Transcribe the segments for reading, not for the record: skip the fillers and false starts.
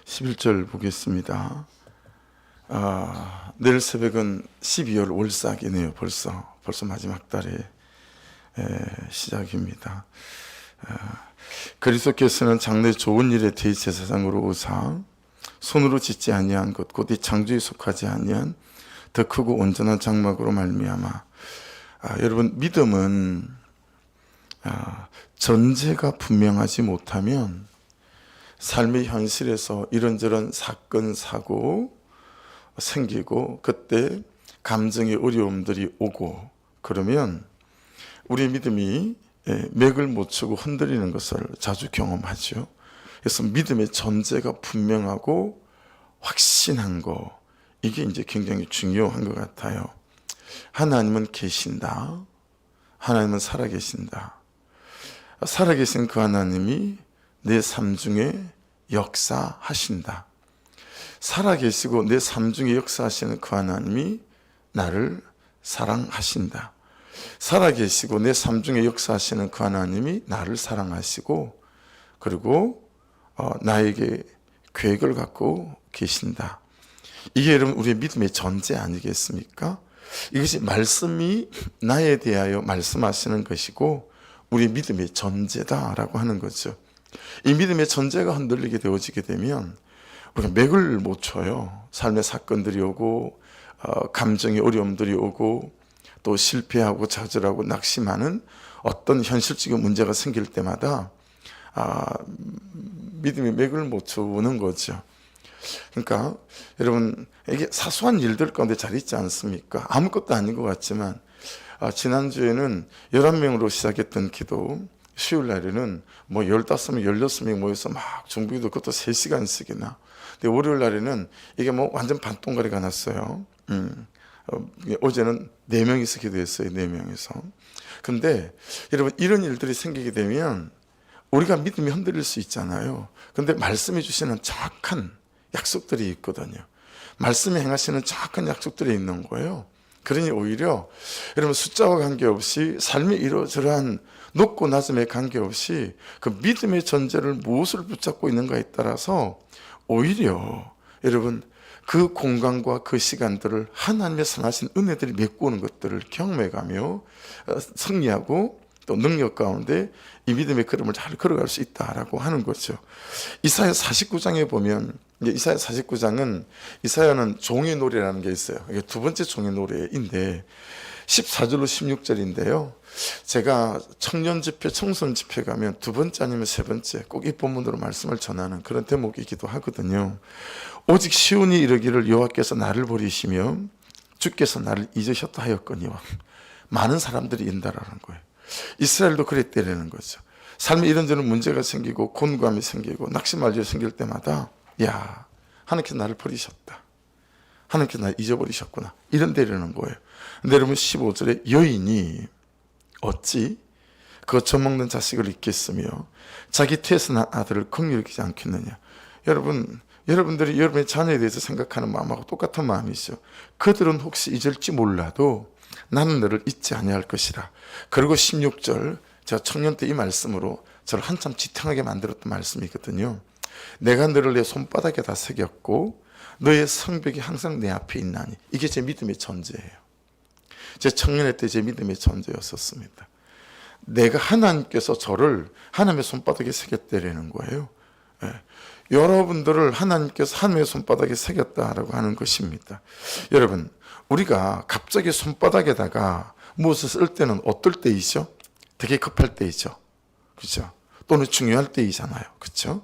11절 보겠습니다. 내일 새벽은 12월 월삭이네요. 벌써 마지막 달의 시작입니다. 그리스도께서는 장래 좋은 일에 대제사장으로 오사 손으로 짓지 아니한 것 곧 이 창조에 속하지 아니한 더 크고 온전한 장막으로 말미암아 여러분, 믿음은 전제가 분명하지 못하면 삶의 현실에서 이런저런 사건, 사고 생기고 그때 감정의 어려움들이 오고 그러면 우리 믿음이 맥을 못 추고 흔들리는 것을 자주 경험하죠. 그래서 믿음의 전제가 분명하고 확신한 거, 이게 이제 굉장히 중요한 것 같아요. 하나님은 계신다. 하나님은 살아계신다. 살아계신 그 하나님이 내 삶 중에 역사하신다. 살아계시고 내 삶 중에 역사하시는 그 하나님이 나를 사랑하신다. 살아계시고 내 삶 중에 역사하시는 그 하나님이 나를 사랑하시고 그리고 나에게 계획을 갖고 계신다. 이게 여러분 우리의 믿음의 전제 아니겠습니까? 이것이 말씀이 나에 대하여 말씀하시는 것이고 우리의 믿음의 전제다라고 하는 거죠. 이 믿음의 전제가 흔들리게 되어지게 되면 우리가 맥을 못 쳐요. 삶의 사건들이 오고 감정의 어려움들이 오고 또 실패하고 좌절하고 낙심하는 어떤 현실적인 문제가 생길 때마다 믿음의 맥을 못 쳐오는 거죠. 그러니까 여러분, 이게 사소한 일들 가운데 잘 있지 않습니까? 아무것도 아닌 것 같지만 지난주에는 11명으로 시작했던 기도, 수요일 날에는 15명, 16명 모여서 막 중부기도 그것도 3시간씩이나. 근데 월요일 날에는 이게 완전 반동가리가 났어요. 어제는 4명이서 기도했어요. 4명이서. 근데 여러분, 이런 일들이 생기게 되면 우리가 믿음이 흔들릴 수 있잖아요. 근데 말씀해 주시는 정확한 약속들이 있거든요. 말씀에 행하시는 정확한 약속들이 있는 거예요. 그러니 오히려 여러분 숫자와 관계없이 삶의 이러저러한 높고 낮음에 관계없이 그 믿음의 전제를 무엇을 붙잡고 있는가에 따라서 오히려 여러분 그 공간과 그 시간들을 하나님의 선하신 은혜들이 메꾸는 것들을 경험해가며 승리하고 또 능력 가운데 이 믿음의 걸음을 잘 걸어갈 수 있다라고 하는 거죠. 이사야 49장에 보면 이사야 49장은 이사야는 종의 노래라는 게 있어요. 이게 두 번째 종의 노래인데 14절로 16절인데요. 제가 청년 집회, 청소년 집회 가면 두 번째 아니면 세 번째 꼭 이 본문으로 말씀을 전하는 그런 대목이기도 하거든요. 오직 시온이 이르기를 여호와께서 나를 버리시며 주께서 나를 잊으셨다 하였거니와 많은 사람들이 인다라는 거예요. 이스라엘도 그랬다라는 거죠. 삶에 이런저런 문제가 생기고 곤감이 생기고 낙심할일이 생길 때마다 야, 하나님께서 나를 버리셨다. 하나님께서 나를 잊어버리셨구나. 이런 데라는 거예요. 근데 여러분 15절에 여인이 어찌 그 젖먹는 자식을 잊겠으며 자기 태에서 난 아들을 긍휼히 여기지 않겠느냐. 여러분들이 여러분의 자녀에 대해서 생각하는 마음하고 똑같은 마음이죠. 그들은 혹시 잊을지 몰라도 나는 너를 잊지 아니할 것이라. 그리고 16절, 제가 청년 때 이 말씀으로 저를 한참 지탱하게 만들었던 말씀이거든요. 내가 너를 내 손바닥에다 새겼고 너의 성벽이 항상 내 앞에 있나니. 이게 제 믿음의 전제예요. 제 청년회 때 제 믿음의 전제였었습니다. 내가 하나님께서 저를 하나님의 손바닥에 새겼다라는 거예요. 여러분들을 하나님께서 하나님의 손바닥에 새겼다라고 하는 것입니다. 여러분, 우리가 갑자기 손바닥에다가 무엇을 쓸 때는 어떨 때이죠? 되게 급할 때이죠. 그렇죠? 또는 중요할 때이잖아요. 그렇죠?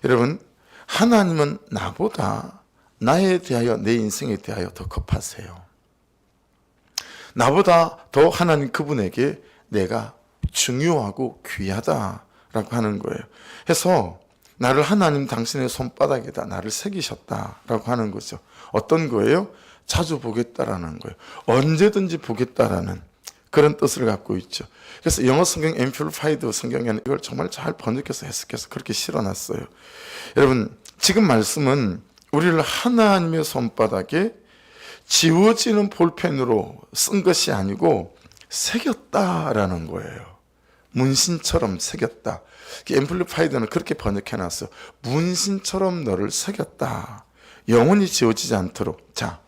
여러분, 하나님은 나보다 나에 대하여, 내 인생에 대하여 더 급하세요. 나보다 더 하나님 그분에게 내가 중요하고 귀하다라고 하는 거예요. 그래서 나를 하나님 당신의 손바닥에다 나를 새기셨다라고 하는 거죠. 어떤 거예요? 자주 보겠다라는 거예요. 언제든지 보겠다라는 그런 뜻을 갖고 있죠. 그래서 영어 성경 앰플리파이드 성경에는 이걸 정말 잘 번역해서 해석해서 그렇게 실어놨어요. 여러분, 지금 말씀은 우리를 하나님의 손바닥에 지워지는 볼펜으로 쓴 것이 아니고 새겼다라는 거예요. 문신처럼 새겼다. 앰플리파이드는 그렇게 번역해놨어요. 문신처럼 너를 새겼다. 영원히 지워지지 않도록. 자,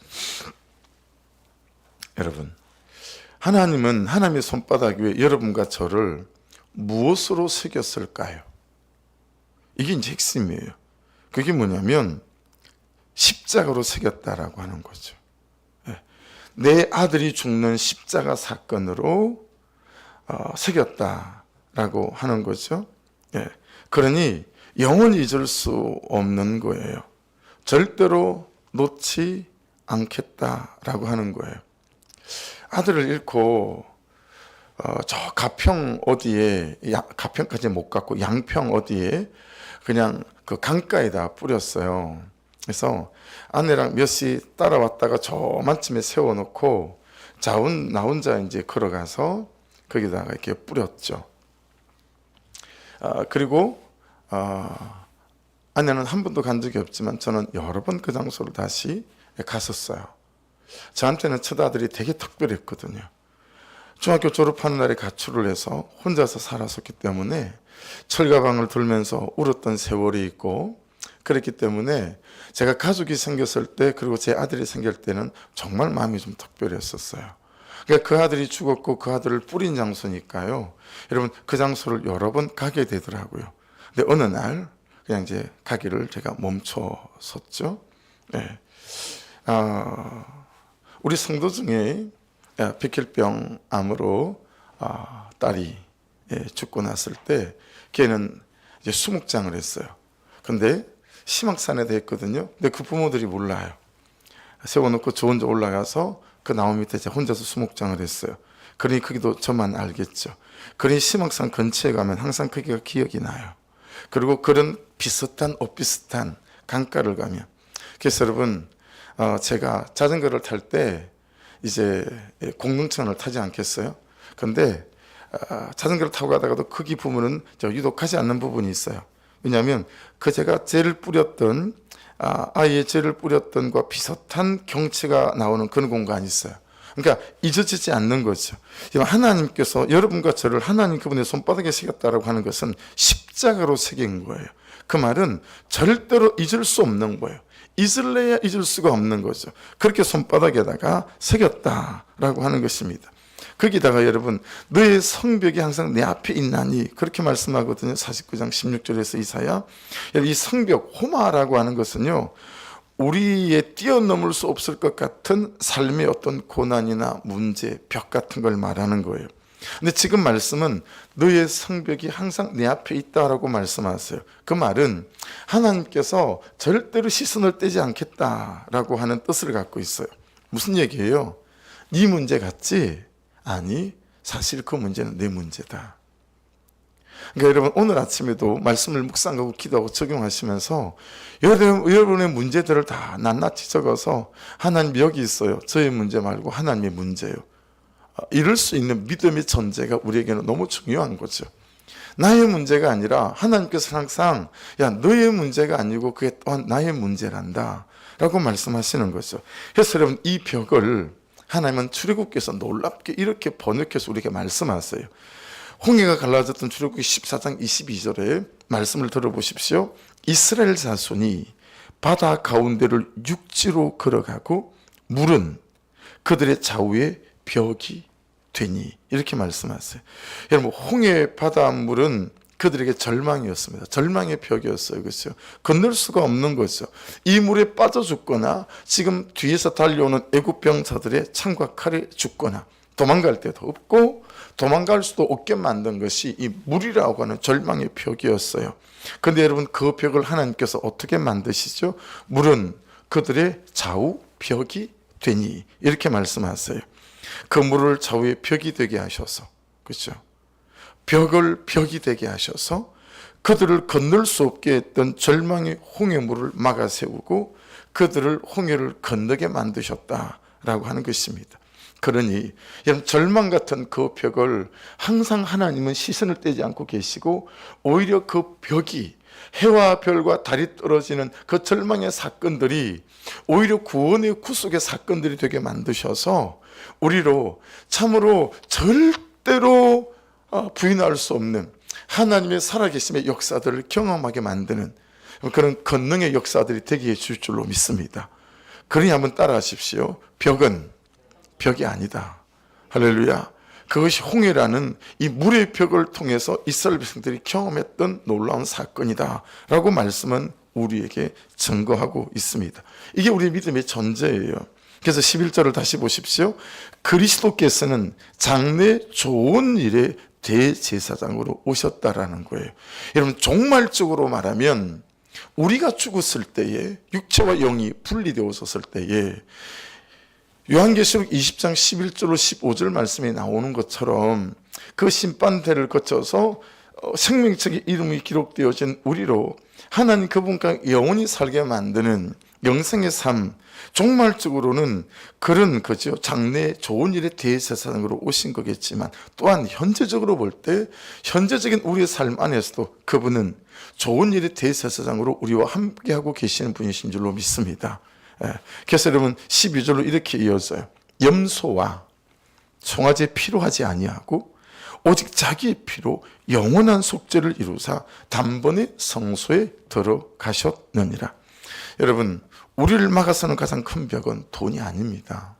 여러분, 하나님은 하나님의 손바닥 위에 여러분과 저를 무엇으로 새겼을까요? 이게 이제 핵심이에요. 그게 뭐냐면 십자가로 새겼다라고 하는 거죠. 내 아들이 죽는 십자가 사건으로 새겼다라고 하는 거죠. 그러니 영원히 잊을 수 없는 거예요. 절대로 놓지 않겠다라고 하는 거예요. 아들을 잃고 저 가평 어디에, 가평까지 못 갔고 양평 어디에 그냥 그 강가에다 뿌렸어요. 그래서 아내랑 몇 시 따라왔다가 저만쯤에 세워놓고 나 혼자 이제 걸어가서 거기다가 이렇게 뿌렸죠. 그리고 아내는 한 번도 간 적이 없지만 저는 여러 번 그 장소를 다시 갔었어요. 저한테는 첫 아들이 되게 특별했거든요. 중학교 졸업하는 날에 가출을 해서 혼자서 살았었기 때문에 철가방을 들면서 울었던 세월이 있고, 그랬기 때문에 제가 가족이 생겼을 때, 그리고 제 아들이 생길 때는 정말 마음이 좀 특별했었어요. 그러니까 그 아들이 죽었고 그 아들을 뿌린 장소니까요. 여러분, 그 장소를 여러 번 가게 되더라고요. 근데 어느 날 그냥 이제 가기를 제가 멈춰섰죠. 네. 우리 성도 중에 백혈병 암으로 딸이 죽고 났을 때 걔는 이제 수목장을 했어요. 근데 심학산에 됐거든요. 근데 그 부모들이 몰라요. 세워놓고 저 혼자 올라가서 그 나무 밑에 제가 혼자서 수목장을 했어요. 그러니 거기도 저만 알겠죠. 그러니 심학산 근처에 가면 항상 거기가 기억이 나요. 그리고 그런 비슷한 옷 비슷한 강가를 가면, 그래서 여러분, 제가 자전거를 탈 때 이제 공릉천을 타지 않겠어요? 근데 자전거를 타고 가다가도 거기 부분은 유독 가지 않는 부분이 있어요. 왜냐하면 그 제가 죄를 뿌렸던 아이의 죄를 뿌렸던과 비슷한 경치가 나오는 그런 공간이 있어요. 그러니까 잊어지지 않는 거죠. 하나님께서 여러분과 저를 하나님 그분의 손바닥에 새겼다라고 하는 것은 십자가로 새긴 거예요. 그 말은 절대로 잊을 수 없는 거예요. 잊을래야 잊을 수가 없는 거죠. 그렇게 손바닥에다가 새겼다라고 하는 것입니다. 거기다가 여러분, 너의 성벽이 항상 내 앞에 있나니, 그렇게 말씀하거든요. 49장 16절에서 이사야. 이 성벽, 호마라고 하는 것은요, 우리의 뛰어넘을 수 없을 것 같은 삶의 어떤 고난이나 문제, 벽 같은 걸 말하는 거예요. 근데 지금 말씀은 너의 성벽이 항상 내 앞에 있다라고 말씀하세요. 그 말은 하나님께서 절대로 시선을 떼지 않겠다라고 하는 뜻을 갖고 있어요. 무슨 얘기예요? 네 문제 같지? 아니, 사실 그 문제는 내 문제다. 그러니까 여러분, 오늘 아침에도 말씀을 묵상하고 기도하고 적용하시면서 여러분의 문제들을 다 낱낱이 적어서 하나님 여기 있어요. 저의 문제 말고 하나님의 문제요. 이럴 수 있는 믿음의 전제가 우리에게는 너무 중요한 거죠. 나의 문제가 아니라 하나님께서 항상 너의 문제가 아니고 그게 또한 나의 문제란다 라고 말씀하시는 거죠. 그래서 여러분, 이 벽을 하나님은 출애굽기에서 놀랍게 이렇게 번역해서 우리에게 말씀하세요. 홍해가 갈라졌던 출애굽기 14장 22절에 말씀을 들어보십시오. 이스라엘 자손이 바다 가운데를 육지로 걸어가고 물은 그들의 좌우에 벽이 되니, 이렇게 말씀하세요. 여러분, 홍해 바닷물은 그들에게 절망이었습니다. 절망의 벽이었어요. 그렇죠? 건널 수가 없는 거죠. 이 물에 빠져 죽거나 지금 뒤에서 달려오는 애국 병사들의 창과 칼에 죽거나 도망갈 데도 없고 도망갈 수도 없게 만든 것이 이 물이라고 하는 절망의 벽이었어요. 그런데 여러분, 그 벽을 하나님께서 어떻게 만드시죠? 물은 그들의 좌우 벽이 되니, 이렇게 말씀하세요. 그 물을 좌우의 벽이 되게 하셔서, 그렇죠? 벽을 벽이 되게 하셔서 그들을 건널 수 없게 했던 절망의 홍해물을 막아 세우고 그들을 홍해를 건너게 만드셨다라고 하는 것입니다. 그러니 여러분, 절망 같은 그 벽을 항상 하나님은 시선을 떼지 않고 계시고, 오히려 그 벽이, 해와 별과 달이 떨어지는 그 절망의 사건들이 오히려 구원의 구속의 사건들이 되게 만드셔서 우리로 참으로 절대로 부인할 수 없는 하나님의 살아계심의 역사들을 경험하게 만드는 그런 권능의 역사들이 되게 해줄 줄로 믿습니다. 그러니 한번 따라하십시오. 벽은 벽이 아니다. 할렐루야. 그것이 홍해라는 이 물의 벽을 통해서 이스라엘 백성들이 경험했던 놀라운 사건이다 라고 말씀은 우리에게 증거하고 있습니다. 이게 우리의 믿음의 전제예요. 그래서 11절을 다시 보십시오. 그리스도께서는 장래 좋은 일의 대제사장으로 오셨다라는 거예요. 여러분, 종말적으로 말하면 우리가 죽었을 때에, 육체와 영이 분리되어졌을 때에, 요한계시록 20장 11절로 15절 말씀에 나오는 것처럼 그 심판대를 거쳐서 생명책의 이름이 기록되어진 우리로 하나님 그분과 영원히 살게 만드는 영생의 삶, 종말적으로는 그런 거죠. 장래 좋은 일의 대제사장으로 오신 거겠지만, 또한 현재적으로 볼 때 현재적인 우리의 삶 안에서도 그분은 좋은 일의 대제사장으로 우리와 함께하고 계시는 분이신 줄로 믿습니다. 그래서 여러분 12절로 이렇게 이어져요. 염소와 송아지에 피로 하지 아니하고 오직 자기의 피로 영원한 속죄를 이루사 단번에 성소에 들어가셨느니라. 여러분, 우리를 막아서는 가장 큰 벽은 돈이 아닙니다.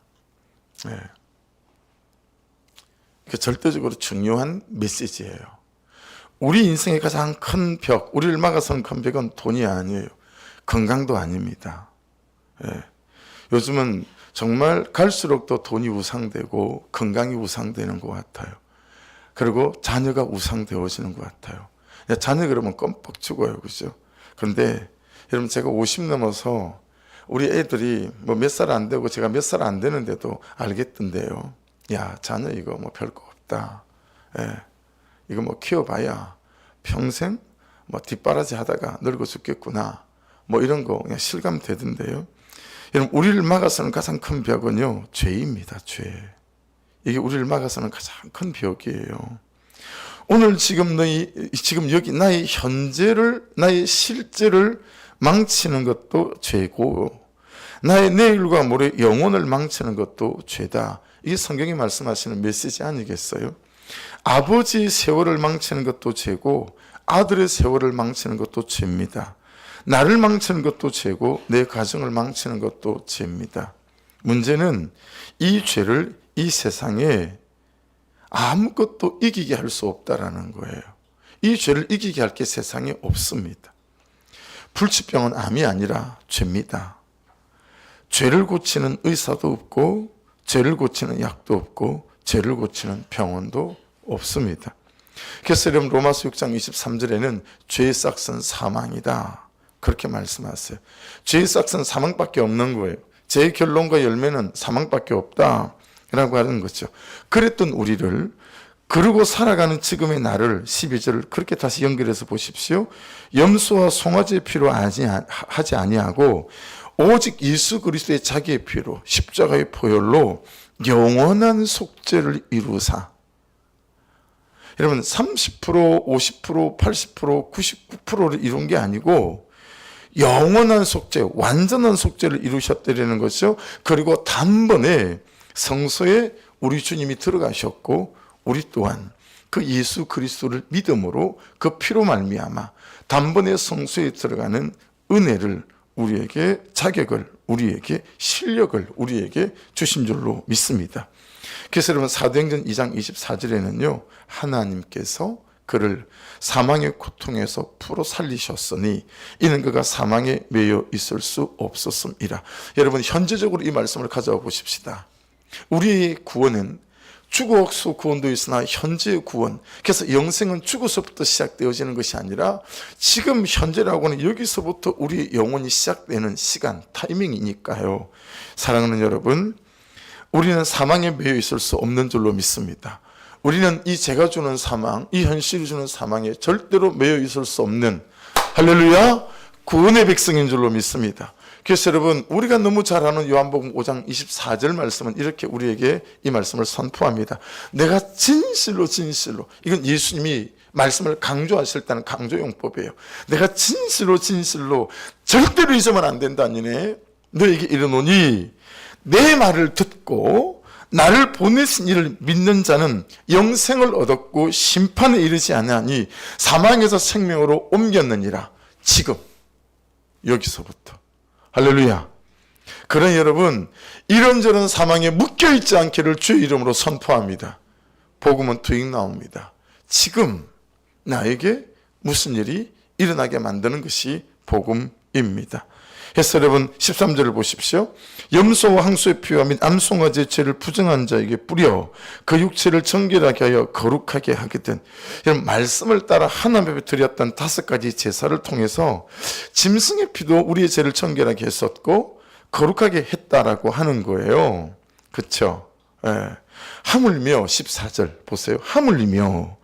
그 절대적으로 중요한 메시지예요. 우리 인생의 가장 큰 벽, 우리를 막아서는 큰 벽은 돈이 아니에요. 건강도 아닙니다. 요즘은 정말 갈수록 더 돈이 우상되고 건강이 우상되는 것 같아요. 그리고 자녀가 우상되어지는 것 같아요. 자녀 그러면 껌뻑 죽어요, 그죠? 그런데 여러분, 제가 50 넘어서 우리 애들이 뭐 몇 살 안 되고 제가 몇 살 안 되는데도 알겠던데요. 야, 자녀 이거 뭐 별거 없다. 이거 뭐 키워봐야 평생 뭐 뒷바라지 하다가 늙어 죽겠구나. 뭐 이런 거 그냥 실감되던데요. 여러분, 우리를 막아서는 가장 큰 벽은요, 죄입니다. 죄. 이게 우리를 막아서는 가장 큰 벽이에요. 오늘 지금 여기 나의 현재를, 나의 실제를 망치는 것도 죄고, 나의 내일과 모레 영혼을 망치는 것도 죄다. 이게 성경이 말씀하시는 메시지 아니겠어요? 아버지의 세월을 망치는 것도 죄고, 아들의 세월을 망치는 것도 죄입니다. 나를 망치는 것도 죄고, 내 가정을 망치는 것도 죄입니다. 문제는 이 죄를 이 세상에 아무것도 이기게 할 수 없다라는 거예요. 이 죄를 이기게 할 게 세상에 없습니다. 불치병은 암이 아니라 죄입니다. 죄를 고치는 의사도 없고, 죄를 고치는 약도 없고, 죄를 고치는 병원도 없습니다. 그래서 여러분, 로마서 6장 23절에는 죄의 싹은 사망이다, 그렇게 말씀하세요. 죄의 싹은 사망밖에 없는 거예요. 죄의 결론과 열매는 사망밖에 없다 라고 하는 거죠. 그랬던 우리를, 그러고 살아가는 지금의 나를 12절을 그렇게 다시 연결해서 보십시오. 염소와 송아지의 피로 하지 아니하고 오직 예수 그리스도의 자기의 피로, 십자가의 보혈로 영원한 속죄를 이루사. 여러분, 30%, 50%, 80%, 99%를 이룬 게 아니고 영원한 속죄, 완전한 속죄를 이루셨다는 것이죠. 그리고 단번에 성소에 우리 주님이 들어가셨고, 우리 또한 그 예수 그리스도를 믿음으로 그 피로 말미암아 단번에 성소에 들어가는 은혜를 우리에게, 자격을 우리에게, 실력을 우리에게 주신 줄로 믿습니다. 그래서 여러분, 사도행전 2장 24절에는요 하나님께서 그를 사망의 고통에서 풀어 살리셨으니 이는 그가 사망에 매여 있을 수 없었음이라. 여러분, 현재적으로 이 말씀을 가져와 보십시다. 우리의 구원은 죽어서 구원도 있으나 현재의 구원, 그래서 영생은 죽어서부터 시작되어지는 것이 아니라 지금 현재라고는 여기서부터 우리의 영혼이 시작되는 시간, 타이밍이니까요. 사랑하는 여러분, 우리는 사망에 매여 있을 수 없는 줄로 믿습니다. 우리는 이 죄가 주는 사망, 이 현실이 주는 사망에 절대로 매여 있을 수 없는, 할렐루야, 구원의 백성인 줄로 믿습니다. 그래서 여러분, 우리가 너무 잘 아는 요한복음 5장 24절 말씀은 이렇게 우리에게 이 말씀을 선포합니다. 내가 진실로, 이건 예수님이 말씀을 강조하실 때는 강조용법이에요. 내가 진실로 절대로 잊으면 안 된다니네. 너에게 이르노니 내 말을 듣고 나를 보내신 이를 믿는 자는 영생을 얻었고 심판에 이르지 아니하니 사망에서 생명으로 옮겼느니라. 지금 여기서부터. 할렐루야. 그러니 여러분, 이런저런 사망에 묶여있지 않기를 주의 이름으로 선포합니다. 복음은 투익 나옵니다. 지금 나에게 무슨 일이 일어나게 만드는 것이 복음입니다. 그래서 여러분 13절을 보십시오. 염소와 항소의 피와 및 암송아지의 죄를 부정한 자에게 뿌려 그 육체를 정결하게 하여 거룩하게 하거든. 이런 말씀을 따라 하나님 앞에 드렸던 5가지 제사를 통해서 짐승의 피도 우리의 죄를 정결하게 했었고 거룩하게 했다라고 하는 거예요. 그렇죠? 예. 하물며 14절 보세요. 하물며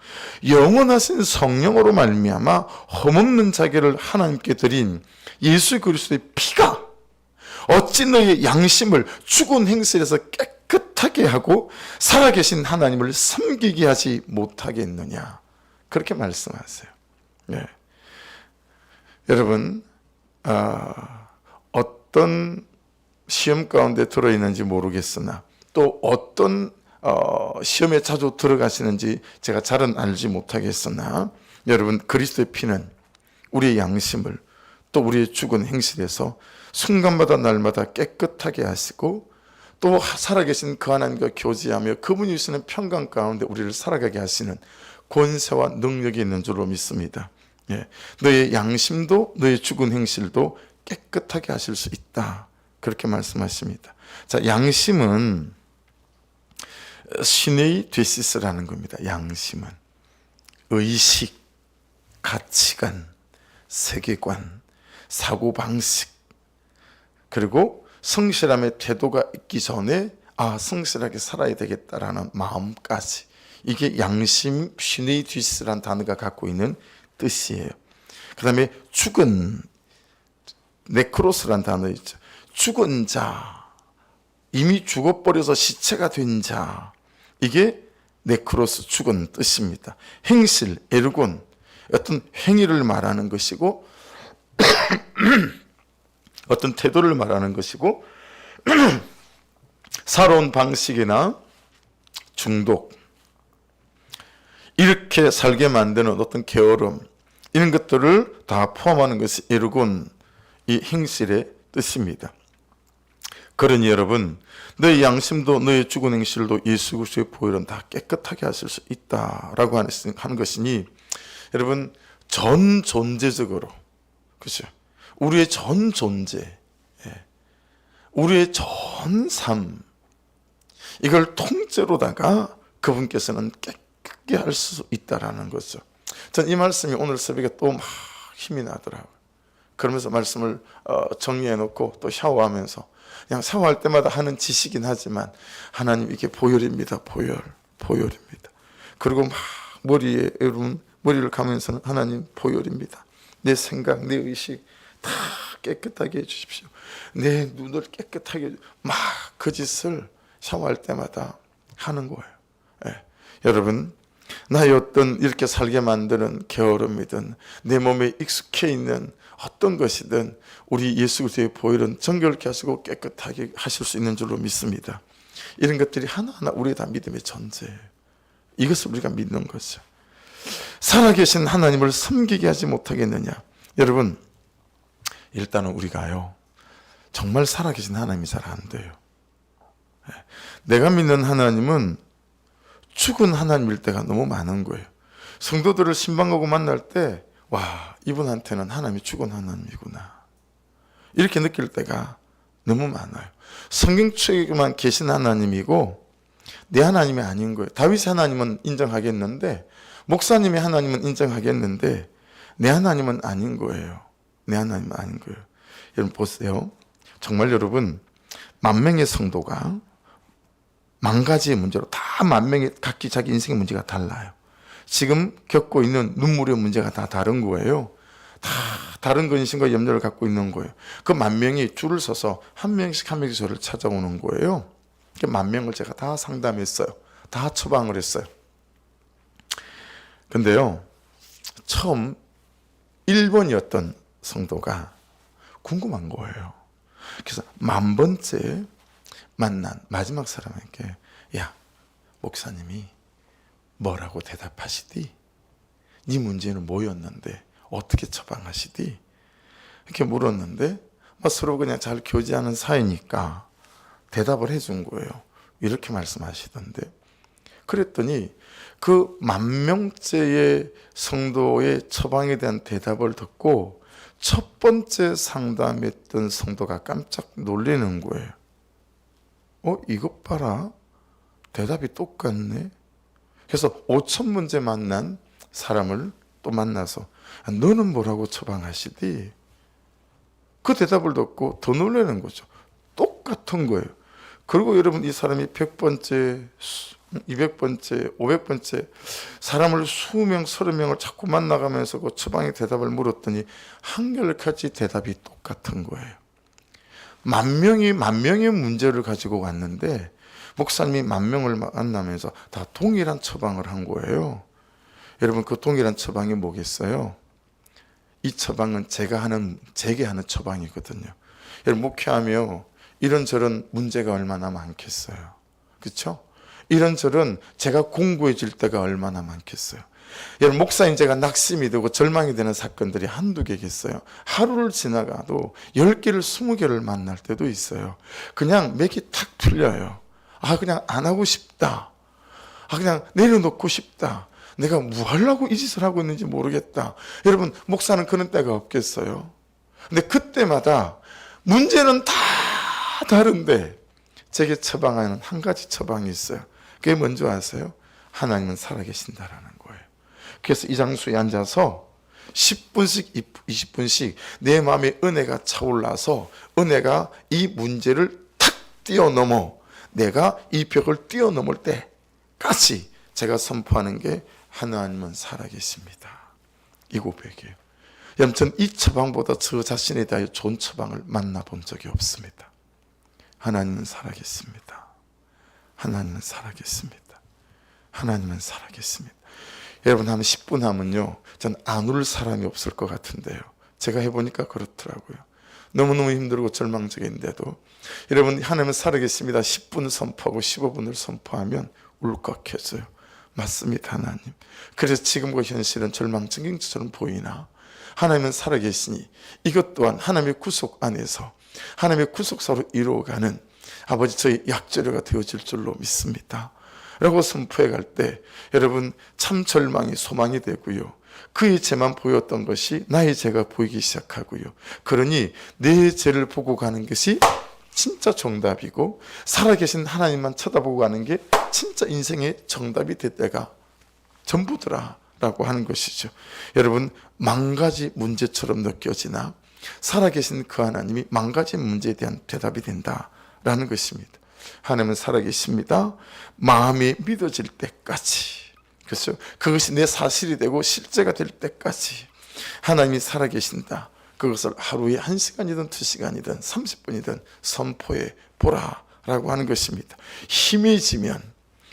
영원하신 성령으로 말미암아 흠없는 자기를 하나님께 드린 예수 그리스도의 피가 어찌 너의 양심을 죽은 행실에서 깨끗하게 하고 살아계신 하나님을 섬기게 하지 못하겠느냐. 그렇게 말씀하세요. 네. 여러분 어떤 시험 가운데 들어있는지 모르겠으나 또 어떤 시험에 자주 들어가시는지 제가 잘은 알지 못하겠으나 여러분 그리스도의 피는 우리의 양심을 또 우리의 죽은 행실에서 순간마다 날마다 깨끗하게 하시고 또 살아계신 그 하나님과 교제하며 그분이 주시는 평강 가운데 우리를 살아가게 하시는 권세와 능력이 있는 줄로 믿습니다. 예. 너의 양심도 너의 죽은 행실도 깨끗하게 하실 수 있다. 그렇게 말씀하십니다. 자, 양심은 신의 되시스라는 겁니다. 양심은 의식, 가치관, 세계관, 사고방식, 그리고 성실함의 태도가 있기 전에 성실하게 살아야 되겠다라는 마음까지, 이게 양심, 신의 되시스라는 단어가 갖고 있는 뜻이에요. 그 다음에 죽은, 네크로스라는 단어 있죠. 죽은 자, 이미 죽어버려서 시체가 된 자, 이게 네크로스, 죽은 뜻입니다. 행실, 에르곤, 어떤 행위를 말하는 것이고 어떤 태도를 말하는 것이고 살아온 방식이나 중독, 이렇게 살게 만드는 어떤 게으름, 이런 것들을 다 포함하는 것이 에르곤, 이 행실의 뜻입니다. 그러니 여러분, 너의 양심도 너의 죽은 행실도 예수 그리스도의 보혈은 다 깨끗하게 하실 수 있다라고 하는 것이니 여러분 전 존재적으로, 그렇죠? 우리의 전 존재, 우리의 전 삶, 이걸 통째로다가 그분께서는 깨끗하게 할 수 있다라는 거죠. 전 이 말씀이 오늘 새벽에 또 막 힘이 나더라고요. 그러면서 말씀을 정리해 놓고 또 샤워하면서 그냥 샤워할 때마다 하는 짓이긴 하지만 하나님 이게 보혈입니다. 보혈입니다. 그리고 막 머리에 여러분 머리를 감으면서는 하나님 보혈입니다. 내 생각, 내 의식 다 깨끗하게 해주십시오. 내 눈을 깨끗하게 막 그 짓을 샤워할 때마다 하는 거예요. 예. 여러분 나의 어떤 이렇게 살게 만드는 게으름이든 내 몸에 익숙해 있는 어떤 것이든 우리 예수 그리스도의 보혈은 정결케 하시고 깨끗하게 하실 수 있는 줄로 믿습니다. 이런 것들이 하나하나 우리 다 믿음의 전제예요. 이것을 우리가 믿는 거죠. 살아계신 하나님을 섬기게 하지 못하겠느냐. 여러분 일단은 우리가요 정말 살아계신 하나님이 잘 안 돼요. 내가 믿는 하나님은 죽은 하나님일 때가 너무 많은 거예요. 성도들을 신방하고 만날 때 와, 이분한테는 하나님이 죽은 하나님이구나 이렇게 느낄 때가 너무 많아요. 성경책에만 계신 하나님이고 내 하나님이 아닌 거예요. 다윗의 하나님은 인정하겠는데, 목사님의 하나님은 인정하겠는데 내 하나님은 아닌 거예요. 내 하나님은 아닌 거예요. 여러분 보세요. 정말 여러분 10,000명의 성도가 10,000가지의 문제로 다 10,000명의 각기 자기 인생의 문제가 달라요. 지금 겪고 있는 눈물의 문제가 다 다른 거예요. 다 다른 근심과 염려를 갖고 있는 거예요. 그 10,000명이 줄을 서서 한 명씩 한 명씩 저를 찾아오는 거예요. 10,000명을 제가 다 상담했어요. 다 처방을 했어요. 근데요 처음 1번이었던 성도가 궁금한 거예요. 그래서 10,000번째 만난 마지막 사람에게 야, 목사님이 뭐라고 대답하시디? 네 문제는 뭐였는데 어떻게 처방하시디? 이렇게 물었는데 서로 그냥 잘 교제하는 사이니까 대답을 해준 거예요. 이렇게 말씀하시던데, 그랬더니 그 10,000명째의 성도의 처방에 대한 대답을 듣고 첫 번째 상담했던 성도가 깜짝 놀라는 거예요. 이것 봐라, 대답이 똑같네. 그래서 5,000문제 만난 사람을 또 만나서 너는 뭐라고 처방하시디? 그 대답을 듣고 더 놀라는 거죠. 똑같은 거예요. 그리고 여러분, 이 사람이 100번째, 200번째, 500번째 사람을 20명, 30명을 자꾸 만나가면서 그 처방의 대답을 물었더니 한결같이 대답이 똑같은 거예요. 10,000명의 문제를 가지고 왔는데 목사님이 10,000명을 만나면서 다 동일한 처방을 한 거예요. 여러분, 그 동일한 처방이 뭐겠어요? 이 처방은 제게 하는 처방이거든요. 여러분, 목회하며 이런저런 문제가 얼마나 많겠어요. 그렇죠? 이런저런 제가 공부해 줄 때가 얼마나 많겠어요. 여러분, 목사인 제가 낙심이 되고 절망이 되는 사건들이 한두 개겠어요. 하루를 지나가도 10개를 20개를 만날 때도 있어요. 그냥 맥이 탁 풀려요. 그냥 안 하고 싶다. 그냥 내려놓고 싶다. 내가 뭐 하려고 이 짓을 하고 있는지 모르겠다. 여러분, 목사는 그런 때가 없겠어요? 근데 그때마다 문제는 다 다른데 제게 처방하는 한 가지 처방이 있어요. 그게 뭔지 아세요? 하나님은 살아계신다라는 거예요. 그래서 이 장소에 앉아서 10분씩 20분씩 내 마음에 은혜가 차올라서 은혜가 이 문제를 탁 뛰어넘어 내가 이 벽을 뛰어넘을 때까지 제가 선포하는 게 하나님은 살아계십니다. 이 고백이에요. 여러분, 전 이 처방보다 저 자신에 대하여 좋은 처방을 만나본 적이 없습니다. 하나님은 살아계십니다. 하나님은 살아계십니다. 하나님은 살아계십니다. 여러분, 한 10분 하면요, 전 안 울 사람이 없을 것 같은데요. 제가 해보니까 그렇더라고요. 너무너무 힘들고 절망적인데도 여러분, 하나님은 살아계십니다 10분 선포하고 15분을 선포하면 울컥해져요. 맞습니다, 하나님. 그래서 지금과 현실은 절망적인 것처럼 보이나 하나님은 살아계시니 이것 또한 하나님의 구속 안에서 하나님의 구속사로 이루어가는 아버지, 저희 약재료가 되어질 줄로 믿습니다 라고 선포해 갈 때 여러분, 참 절망이 소망이 되고요, 그의 죄만 보였던 것이 나의 죄가 보이기 시작하고요, 그러니 내 죄를 보고 가는 것이 진짜 정답이고 살아계신 하나님만 쳐다보고 가는 게 진짜 인생의 정답이 될 때가 전부더라 라고 하는 것이죠. 여러분, 10,000가지 문제처럼 느껴지나 살아계신 그 하나님이 10,000가지 문제에 대한 대답이 된다라는 것입니다. 하나님은 살아계십니다. 마음이 믿어질 때까지, 그렇죠? 그것이 내 사실이 되고 실제가 될 때까지 하나님이 살아계신다. 그것을 하루에 1시간이든 2시간이든 30분이든 선포해 보라라고 하는 것입니다.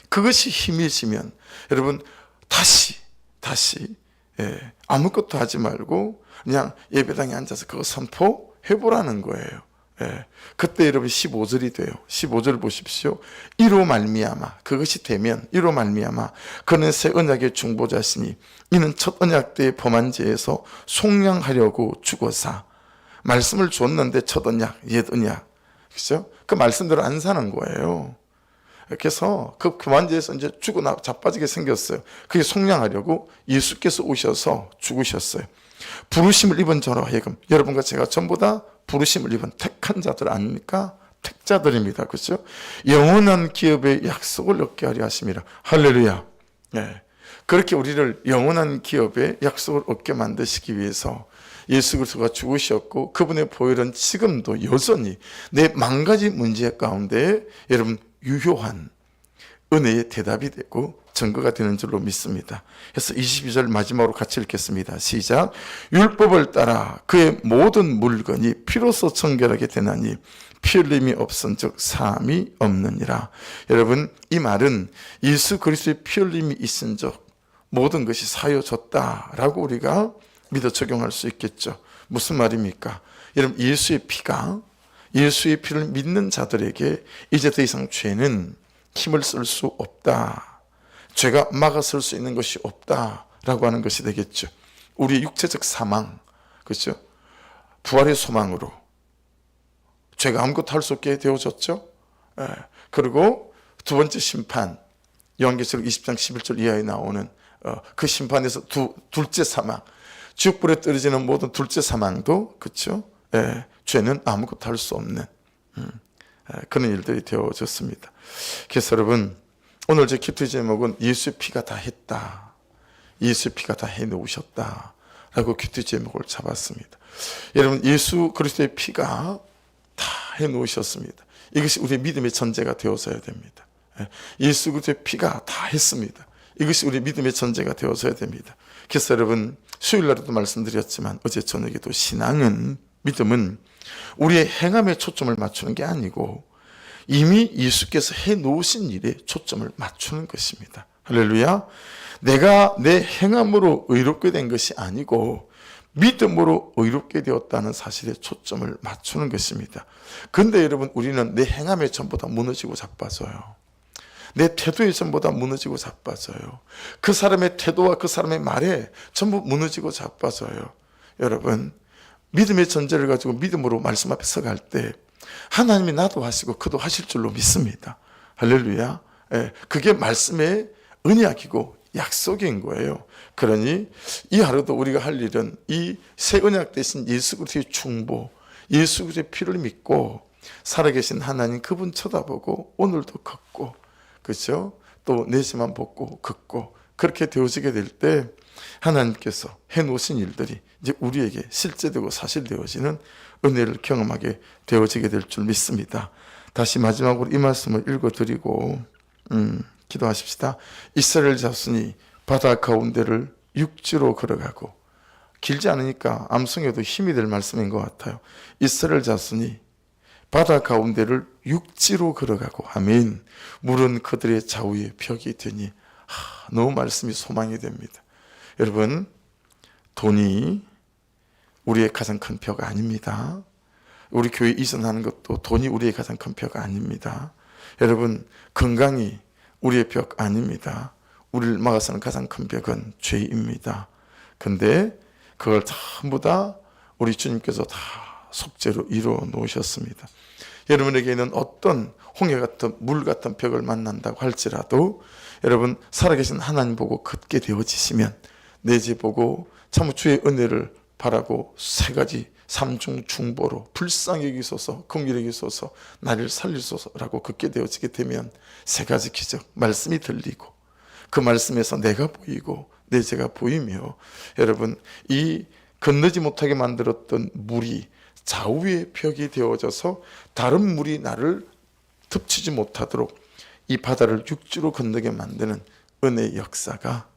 그것이 힘해지면 여러분, 다시 아무것도 하지 말고 그냥 예배당에 앉아서 그거 선포해 보라는 거예요. 그때 여러분 15절이 돼요. 15절 보십시오. 이로 말미암아, 그것이 되면 이로 말미암아 그는 새 언약의 중보자시니 이는 첫 언약 때의 범한 죄에서 속량하려고 죽어사. 말씀을 줬는데 첫 언약, 옛 언약, 그렇죠? 그 말씀대로 안 사는 거예요. 그래서 그 범한 죄에서 이제 자빠지게 생겼어요. 그게 속량하려고 예수께서 오셔서 죽으셨어요. 부르심을 입은 자로 하여금, 여러분과 제가 전부 다 부르심을 입은 택한 자들 아닙니까? 택자들입니다. 그렇죠? 영원한 기업의 약속을 얻게 하려 하심이라. 할렐루야. 그렇게 우리를 영원한 기업의 약속을 얻게 만드시기 위해서 예수 그리스도가 죽으셨고 그분의 보혈은 지금도 여전히 내 10,000가지 문제 가운데 여러분 유효한 은혜의 대답이 되고 증거가 되는 줄로 믿습니다. 그래서 22절 마지막으로 같이 읽겠습니다. 시작. 율법을 따라 그의 모든 물건이 피로써 정결하게 되나니 피 흘림이 없은즉 사함이 없느니라. 여러분, 이 말은 예수 그리스도의 피 흘림이 있은즉 모든 것이 사여졌다라고 우리가 믿어 적용할 수 있겠죠. 무슨 말입니까? 여러분, 예수의 피를 믿는 자들에게 이제 더 이상 죄는 힘을 쓸 수 없다. 죄가 막아설 수 있는 것이 없다라고 하는 것이 되겠죠. 우리의 육체적 사망, 그렇죠? 부활의 소망으로 죄가 아무것도 할 수 없게 되어졌죠. 그리고 두 번째 심판, 요한계시록 20장 11절 이하에 나오는 그 심판에서 둘째 사망, 지옥불에 떨어지는 모든 둘째 사망도, 그렇죠? 죄는 아무것도 할 수 없는 그런 일들이 되어졌습니다. 그래서 여러분, 오늘 제 기도 제목은 예수의 피가 다 했다, 예수의 피가 다 해놓으셨다 라고 기도 제목을 잡았습니다. 여러분, 예수 그리스도의 피가 다 해놓으셨습니다. 이것이 우리의 믿음의 전제가 되어서야 됩니다. 예수 그리스도의 피가 다 했습니다. 이것이 우리 믿음의 전제가 되어서야 됩니다. 그래서 여러분, 수요일 날에도 말씀드렸지만 어제 저녁에도 신앙은, 믿음은 우리의 행함에 초점을 맞추는 게 아니고 이미 예수께서 해놓으신 일에 초점을 맞추는 것입니다. 할렐루야. 내가 내 행함으로 의롭게 된 것이 아니고 믿음으로 의롭게 되었다는 사실에 초점을 맞추는 것입니다. 그런데 여러분, 우리는 내 행함에 전부 다 무너지고 자빠져요. 내 태도에 전부 다 무너지고 자빠져요. 그 사람의 태도와 그 사람의 말에 전부 무너지고 자빠져요. 여러분, 믿음의 전제를 가지고 믿음으로 말씀 앞에 서갈 때 하나님이 나도 하시고 그도 하실 줄로 믿습니다. 할렐루야. 그게 말씀의 언약이고 약속인 거예요. 그러니 이 하루도 우리가 할 일은 이 새 언약 대신 예수 그리스도의 중보, 예수 그리스도의 피를 믿고 살아계신 하나님 그분 쳐다보고 오늘도 걷고, 그렇죠? 또 내시만 벗고 걷고, 그렇게 되어지게 될 때 하나님께서 해놓으신 일들이 이제 우리에게 실제되고 사실되어지는 은혜를 경험하게 되어지게 될 줄 믿습니다. 다시 마지막으로 이 말씀을 읽어드리고 기도하십시다. 이스라엘 자손이 바다 가운데를 육지로 걸어가고, 길지 않으니까 암송해도 힘이 될 말씀인 것 같아요. 이스라엘 자손이 바다 가운데를 육지로 걸어가고 하면 물은 그들의 좌우에 벽이 되니, 너무 말씀이 소망이 됩니다. 여러분, 돈이 우리의 가장 큰 벽 아닙니다. 우리 교회 이전하는 것도 돈이 우리의 가장 큰 벽 아닙니다. 여러분, 건강이 우리의 벽 아닙니다. 우리를 막아서는 가장 큰 벽은 죄입니다. 근데 그걸 전부 다 우리 주님께서 다 속죄로 이루어 놓으셨습니다. 여러분에게는 어떤 홍해 같은 물 같은 벽을 만난다고 할지라도 여러분, 살아계신 하나님 보고 걷게 되어지시면 내 집 보고 참 주의 은혜를 바라고 세 가지 삼중 중보로 불쌍히 여기소서, 긍휼히 여기소서, 나를 살리소서라고 걷게 되어지게 되면 세 가지 기적, 말씀이 들리고 그 말씀에서 내가 보이고 내 죄가 보이며, 여러분, 이 건너지 못하게 만들었던 물이 좌우의 벽이 되어져서 다른 물이 나를 덮치지 못하도록 이 바다를 육지로 건너게 만드는 은혜의 역사가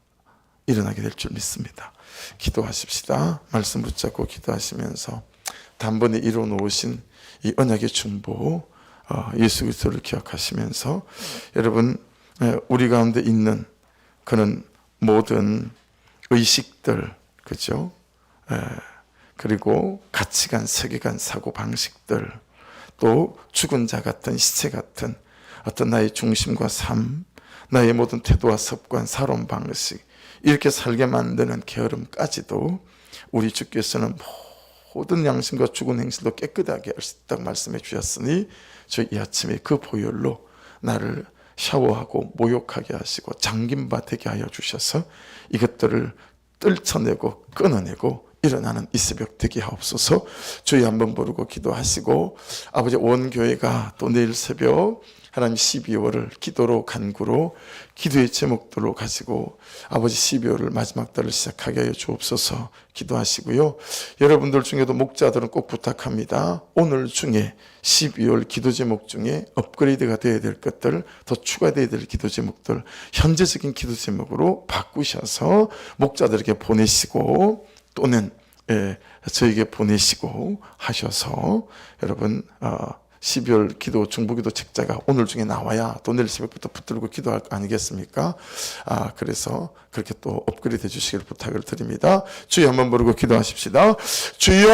일어나게 될 줄 믿습니다. 기도하십시다. 말씀 붙잡고 기도하시면서 단번에 이루어 놓으신 이 언약의 중보, 예수 그리스도를 기억하시면서 여러분, 우리 가운데 있는 그런 모든 의식들, 그죠? 그리고 가치관, 세계관, 사고 방식들, 또 죽은 자 같은, 시체 같은 어떤 나의 중심과 삶, 나의 모든 태도와 습관, 살아온 방식, 이렇게 살게 만드는 게으름까지도 우리 주께서는 모든 양심과 죽은 행실도 깨끗하게 할 수 있다고 말씀해 주셨으니 저 이 아침에 그 보혈로 나를 샤워하고 모욕하게 하시고 잠김바 되게 하여 주셔서 이것들을 떨쳐내고 끊어내고 일어나는 이 새벽 되게 하옵소서. 주의 한번 부르고 기도하시고, 아버지, 온 교회가 또 내일 새벽 하나님 12월을 기도로 간구로 기도의 제목들로 가지고 아버지 12월을 마지막 달을 시작하게 하여 주옵소서 기도하시고요. 여러분들 중에도 목자들은 꼭 부탁합니다. 오늘 중에 12월 기도 제목 중에 업그레이드가 되어야 될 것들, 더 추가되어야 될 기도 제목들 현재적인 기도 제목으로 바꾸셔서 목자들에게 보내시고 또는 저에게 보내시고 하셔서 여러분 12월 기도 중보기도 책자가 오늘 중에 나와야 또 내일 새벽부터 붙들고 기도할 거 아니겠습니까? 그래서 그렇게 또 업그레이드 해 주시길 부탁을 드립니다. 주여 한번 부르고 기도하십시다. 주여